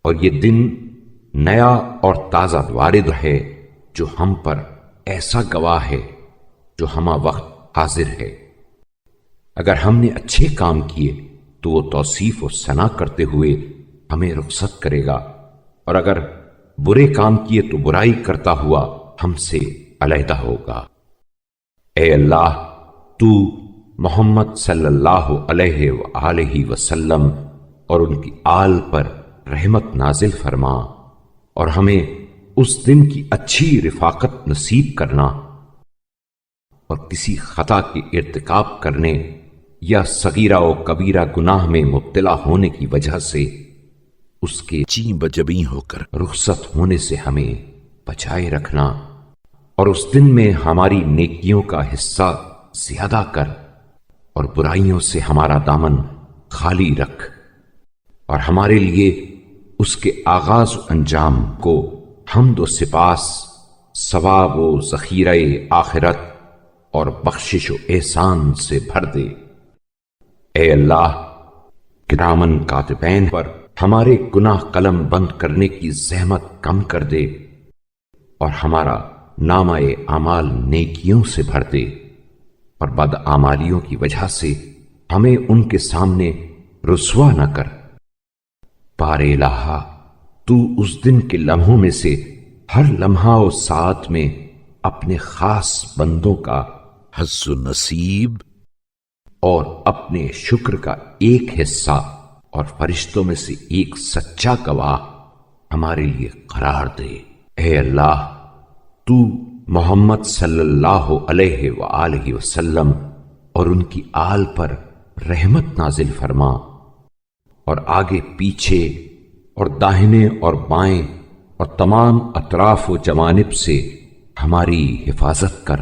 اور یہ دن نیا اور تازہ وارد ہے جو ہم پر ایسا گواہ ہے جو ہمہ وقت حاضر ہے۔ اگر ہم نے اچھے کام کیے تو وہ توصیف و ثنا کرتے ہوئے ہمیں رخصت کرے گا، اور اگر برے کام کیے تو برائی کرتا ہوا ہم سے علیحدہ ہوگا۔ اے اللہ، تو محمد صلی اللہ علیہ وآلہ وسلم اور ان کی آل پر رحمت نازل فرما، اور ہمیں اس دن کی اچھی رفاقت نصیب کرنا، اور کسی خطا کے ارتکاب کرنے یا صغیرہ و کبیرہ گناہ میں مبتلا ہونے کی وجہ سے اس کے چیں بجبیں ہو کر رخصت ہونے سے ہمیں بچائے رکھنا، اور اس دن میں ہماری نیکیوں کا حصہ زیادہ کر اور برائیوں سے ہمارا دامن خالی رکھ، اور ہمارے لیے اس کے آغاز و انجام کو حمد و سپاس، ثواب و ذخیرہ آخرت اور بخشش و احسان سے بھر دے۔ اے اللہ، کرامن کاتبین پر ہمارے گناہ قلم بند کرنے کی زحمت کم کر دے، اور ہمارا نامہ اعمال نیکیوں سے بھر دے، اور بدعمالیوں کی وجہ سے ہمیں ان کے سامنے رسوا نہ کر۔ پار الہ، تو اس دن کے لمحوں میں سے ہر لمحہ و ساعت میں اپنے خاص بندوں کا حظ و نصیب اور اپنے شکر کا ایک حصہ اور فرشتوں میں سے ایک سچا گواہ ہمارے لیے قرار دے۔ اے اللہ، تو محمد صلی اللہ علیہ وآلہ وسلم اور ان کی آل پر رحمت نازل فرما، اور آگے پیچھے اور داہنے اور بائیں اور تمام اطراف و جوانب سے ہماری حفاظت کر۔